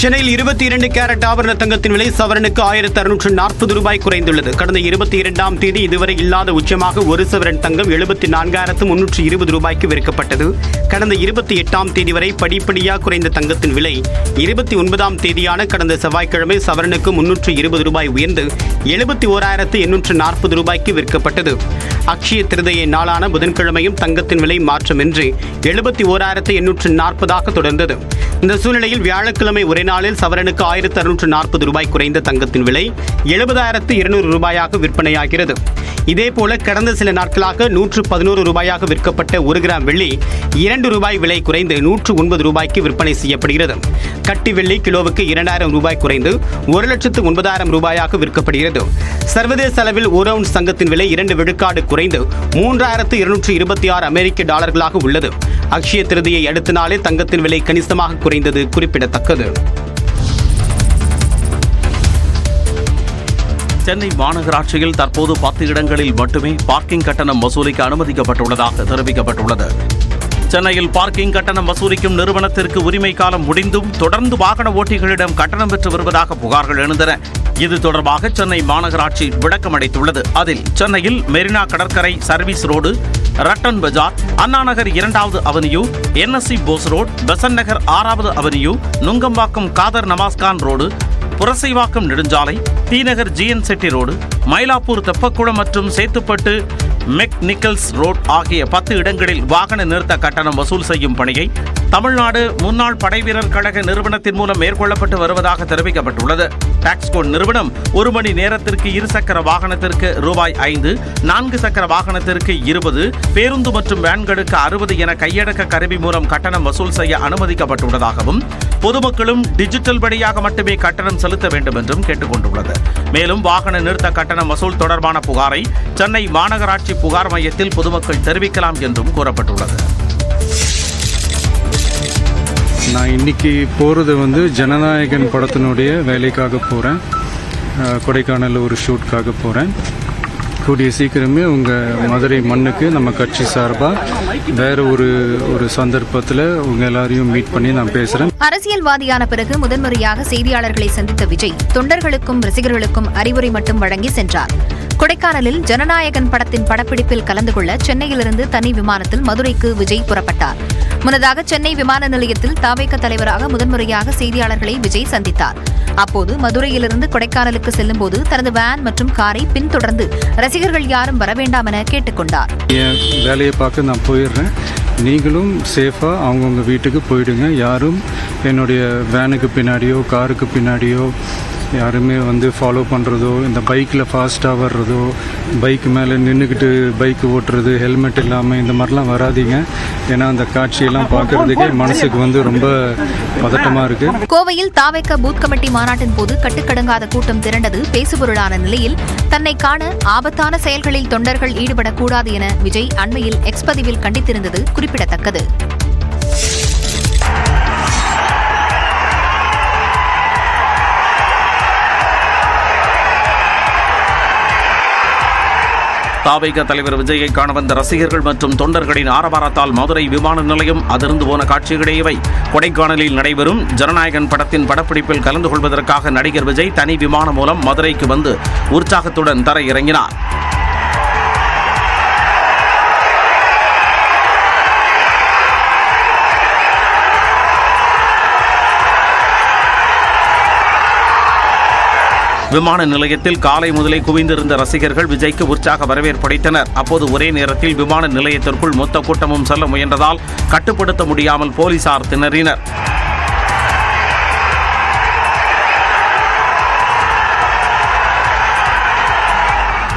சென்னையில் 22 கேரட் ஆபரண தங்கத்தின் விலை சவரனுக்கு 1640 ரூபாய் குறைந்துள்ளது. கடந்த 22ஆம் தேதி இதுவரை இல்லாத உச்சமாக ஒரு சவரன் தங்கம் 74,320 ரூபாய்க்கு விற்கப்பட்டது. கடந்த 28ஆம் தேதி வரை படிப்படியாக குறைந்த தங்கத்தின் விலை 29ஆம் தேதியான கடந்த செவ்வாய்க்கிழமை சவரனுக்கு 320 ரூபாய் உயர்ந்து 71,840 ரூபாய்க்கு விற்கப்பட்டது. அக்ஷய திருதியை நாளான புதன்கிழமையும் தங்கத்தின் விலை மாற்றமின்றி 71,840 தொடர்ந்தது. இந்த சூழ்நிலையில் வியாழக்கிழமை ஒரே நாளில் சவரனுக்கு 1640 ரூபாய் குறைந்த தங்கத்தின் விலை 70,200 ரூபாயாக விற்பனையாகிறது. இதேபோல கடந்த சில நாட்களாக 111 ரூபாயாக விற்கப்பட்ட 1 கிராம் வெள்ளி 2 ரூபாய் விலை குறைந்து 109 ரூபாய்க்கு விற்பனை செய்யப்படுகிறது. கட்டி வெள்ளி கிலோவுக்கு 2000 ரூபாய் குறைந்து 1,09,000 ரூபாயாக விற்கப்படுகிறது. சர்வதேச அளவில் ஒரு அவுன்ஸ் தங்கத்தின் விலை 2 விழுக்காடு குறைந்து 3,226 அமெரிக்க டாலர்களாக உள்ளது. அக்ஷய திருதியை அடுத்த நாளே தங்கத்தின் விலை கணிசமாக குறைந்தது குறிப்பிடத்தக்கது. சென்னை மாநகராட்சியில் தற்போது 10 இடங்களில் மட்டுமே பார்க்கிங் கட்டணம் வசூலிக்க அனுமதிக்கப்பட்டுள்ளதாக தெரிவிக்கப்பட்டுள்ளது. சென்னையில் பார்க்கிங் கட்டணம் வசூலிக்கும் நிறுவனத்திற்கு உரிமை காலம் முடிந்தும் தொடர்ந்து வாகன ஓட்டிகளிடம் கட்டணம் பெற்று வருவதாக புகார்கள் எழுந்தன. இது தொடர்பாக சென்னை மாநகராட்சி விளக்கம் அளித்துள்ளது. அதில் சென்னையில் மெரினா கடற்கரை சர்வீஸ் ரோடு, ரட்டன் பஜார், அண்ணா நகர் 2வது avenue, NSC Bose road, Besant Nagar 6வது அவென்யூ, நுங்கம்பாக்கம் காதர் நமாஸ்கான் ரோடு, புரசைவாக்கம் நெடுஞ்சாலை, தீநகர் GN செட்டி ரோடு, மயிலாப்பூர் தெப்பக்குளம் மற்றும் சேத்துப்பட்டு மெக் நிக்கல்ஸ் ரோட் ஆகிய 10 இடங்களில் வாகன நிறுத்த கட்டணம் வசூல் செய்யும் பணியை தமிழ்நாடு முன்னாள் படைவீரர் கழக நிறுவனத்தின் மூலம் மேற்கொள்ளப்பட்டு வருவதாக தெரிவிக்கப்பட்டுள்ளது. டாக்ஸ்கோன் நிறுவனம் 1 மணி நேரத்திற்கு 2 சக்கர வாகனத்திற்கு ரூபாய் 5, 4 சக்கர வாகனத்திற்கு 20, பேருந்து மற்றும் வேன்களுக்கு 60 என கையடக்க கருவி மூலம் கட்டணம் வசூல் செய்ய அனுமதிக்கப்பட்டுள்ளதாகவும் பொதுமக்களும் டிஜிட்டல் வழியாக மட்டுமே கட்டணம் செலுத்த வேண்டும் என்றும் கேட்டுக் கொண்டுள்ளது. மேலும் வாகன நிறுத்த கட்டணம் வசூல் தொடர்பான புகாரை சென்னை மாநகராட்சி புகார் மையத்தில் பொதுமக்கள் தெரிவிக்கலாம் என்றும் கூறப்பட்டுள்ளது. நான் இன்னைக்கு போகிறது ஜனநாயகன் படத்தினுடைய வேலைக்காக போகிறேன். கொடைக்கானலில் ஒரு ஷூட்காக போகிறேன். கூடிய சீக்கிரமே உங்கள் மதுரை மண்ணுக்கு நம்ம கட்சி சார்பாக வேற ஒரு சந்தர்ப்பத்தில் உங்க எல்லாரையும் மீட் பண்ணி நான் பேசுகிறேன். அரசியல்வாதியான பிறகு முதன்முறையாக செய்தியாளர்களை சந்தித்த விஜய் தொண்டர்களுக்கும் ரசிகர்களுக்கும் அறிவுரை மட்டும் வழங்கி சென்றார். கொடைக்கானலில் ஜனநாயகன் படத்தின் படப்பிடிப்பில் கலந்து கொள்ள சென்னையிலிருந்து தனி விமானத்தில் மதுரைக்கு விஜய் புறப்பட்டார். முன்னதாக சென்னை விமான நிலையத்தில் தவேக தலைவராக முதன்முறையாக செய்தியாளர்களை விஜய் சந்தித்தார். அப்போது மதுரையிலிருந்து கொடைக்கானலுக்கு செல்லும்போது தனது வேன் மற்றும் காரை பின்தொடர்ந்து ரசிகர்கள் யாரும் வரவேண்டாம் என கேட்டுக்கொண்டார். என் வேலையை பார்க்க நான் போயிடுறேன், நீங்களும் சேஃபாக அவங்கவுங்க வீட்டுக்கு போயிடுங்க. யாரும் என்னுடைய வேனுக்கு பின்னாடியோ காருக்கு பின்னாடியோ யாருமே ஃபாலோ பண்ணுறதோ, இந்த பைக்கில் ஃபாஸ்ட்டாக வர்றதோ, பைக் மேலே நின்றுக்கிட்டு பைக் ஓட்டுறது, ஹெல்மெட் இல்லாமல் இந்த மாதிரிலாம் வராதிங்க. ஏன்னா அந்த காட்சியெல்லாம் பார்க்கறதுக்கே மனசுக்கு ரொம்ப பதட்டமாக இருக்குது. கோவையில் தவேக பூத் கமிட்டி மாநாட்டின் போது கட்டுக்கடங்காத கூட்டம் திரண்டது பேசுபொருளான நிலையில் தன்னை காண ஆபத்தான செயல்களில் தொண்டர்கள் ஈடுபடக்கூடாது என விஜய் அண்மையில் எக்ஸ் பதிவில் கண்டித்திருந்தது குறிப்பிடத்தக்கது. தவேக தலைவர் விஜயை காண வந்த ரசிகர்கள் மற்றும் தொண்டர்களின் ஆரவாரத்தால் மதுரை விமான நிலையம் அதிர்ந்து போன காட்சிகளே இவை. கொடைக்கானலில் நடைபெறும் ஜனநாயகன் படத்தின் படப்பிடிப்பில் கலந்து கொள்வதற்காக நடிகர் விஜய் தனி விமானம் மூலம் மதுரைக்கு வந்து உற்சாகத்துடன் தரையிறங்கினார். விமான நிலையத்தில் காலை முதலே குவிந்திருந்த ரசிகர்கள் விஜய்க்கு உற்சாக வரவேற்பளித்தனர். அப்போது ஒரே நேரத்தில் விமான நிலையத்திற்குள் மொத்த கூட்டமும் செல்ல முயன்றதால் கட்டுப்படுத்த முடியாமல் போலீசார் திணறினர்.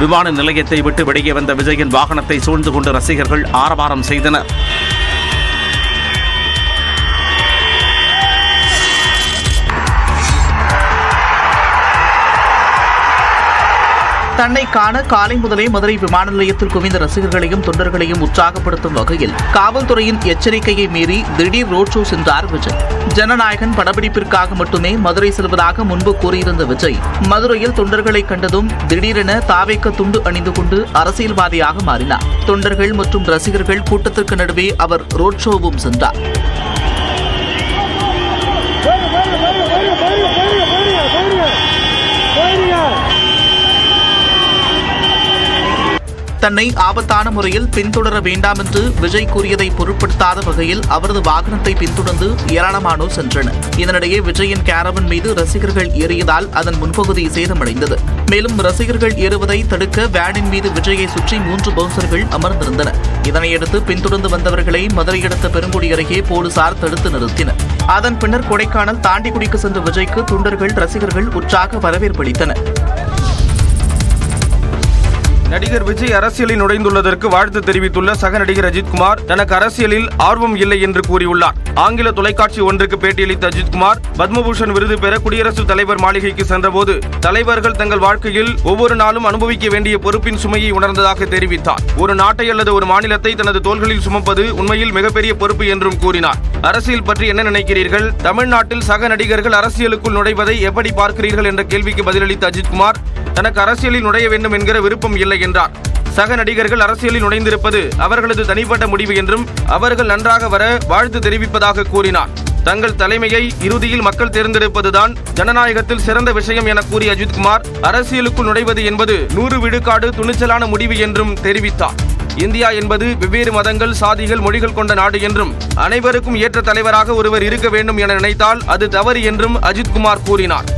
விமான நிலையத்தை விட்டு வெளியே வந்த விஜயின் வாகனத்தை சூழ்ந்து கொண்டு ரசிகர்கள் ஆரவாரம் செய்தனர். தன்னை காண காலை முதலே மதுரை விமான நிலையத்தில் குவிந்த ரசிகர்களையும் தொண்டர்களையும் உற்சாகப்படுத்தும் வகையில் காவல்துறையின் எச்சரிக்கையை மீறி திடீர் ரோட் ஷோ சென்றார் விஜய். ஜனநாயகன் படப்பிடிப்பிற்காக மட்டுமே மதுரை செல்வதாக முன்பு கூறியிருந்த விஜய் மதுரையில் தொண்டர்களை கண்டதும் திடீரென தவேக துண்டு அணிந்து கொண்டு அரசியல்வாதியாக மாறினார். தொண்டர்கள் மற்றும் ரசிகர்கள் கூட்டத்திற்கு நடுவே அவர் ரோட் ஷோவும் சென்றார். தன்னை ஆபத்தான முறையில் பின்தொடர வேண்டாம் என்று விஜய் கூறியதை பொருட்படுத்தாத வகையில் அவரது வாகனத்தை பின்தொடர்ந்து ஏராளமானோர் சென்றனர். இதனிடையே விஜயின் கேரவன் மீது ரசிகர்கள் ஏறியதால் அதன் முன்பகுதி சேதமடைந்தது. மேலும் ரசிகர்கள் ஏறுவதை தடுக்க வேனின் மீது விஜயை சுற்றி 3 பவுன்சர்கள் அமர்ந்திருந்தனர். இதனையடுத்து பின்தொடர்ந்து வந்தவர்களை மதுரை அடுத்த பெருங்குடி அருகே போலீசார் தடுத்து நிறுத்தினர். அதன் பின்னர் கொடைக்கானல் தாண்டிக்குடிக்கு சென்ற விஜய்க்கு தொண்டர்கள் ரசிகர்கள் உற்சாக வரவேற்பு அளித்தனர். நடிகர் விஜய் அரசியலில் நுழைந்துள்ளதற்கு வாழ்த்து தெரிவித்துள்ள சக நடிகர் அஜித்குமார் தனக்கு அரசியலில் ஆர்வம் இல்லை என்று கூறியுள்ளார். ஆங்கில தொலைக்காட்சி ஒன்றுக்கு பேட்டியளித்த அஜித்குமார் பத்மபூஷன் விருது பெற குடியரசுத் தலைவர் மாளிகைக்கு சென்றபோது தலைவர்கள் தங்கள் வாழ்க்கையில் ஒவ்வொரு நாளும் அனுபவிக்க வேண்டிய பொறுப்பின் சுமையை உணர்ந்ததாக தெரிவித்தார். ஒரு நாட்டை அல்லது ஒரு மாநிலத்தை தனது தோள்களில் சுமப்பது உண்மையில் மிகப்பெரிய பொறுப்பு என்றும் கூறினார். அரசியல் பற்றி என்ன நினைக்கிறீர்கள்? தமிழ்நாட்டில் சக நடிகர்கள் அரசியலுக்குள் நுழைவதை எப்படி பார்க்கிறீர்கள் என்ற கேள்விக்கு பதிலளித்த அஜித்குமார் தனக்கு அரசியலில் நுழைய வேண்டும் என்கிற விருப்பம் இல்லை என்றார். சக நடிகர்கள் அரசியலில் நுழைந்திருப்பது அவர்களது தனிப்பட்ட முடிவு என்றும் அவர்கள் நன்றாக வர வாழ்த்து தெரிவிப்பதாக கூறினார். தங்கள் தலைமையை இறுதியில் மக்கள் தேர்ந்தெடுப்பதுதான் ஜனநாயகத்தில் சிறந்த விஷயம் என கூறிய அஜித்குமார் அரசியலுக்குள் நுழைவது என்பது 100 விழுக்காடு துணிச்சலான முடிவு என்றும் தெரிவித்தார். இந்தியா என்பது வெவ்வேறு மதங்கள், சாதிகள், மொழிகள் கொண்ட நாடு என்றும் அனைவருக்கும் ஏற்ற தலைவராக ஒருவர் இருக்க வேண்டும் என நினைத்தால் அது தவறு என்றும் அஜித்குமார் கூறினார்.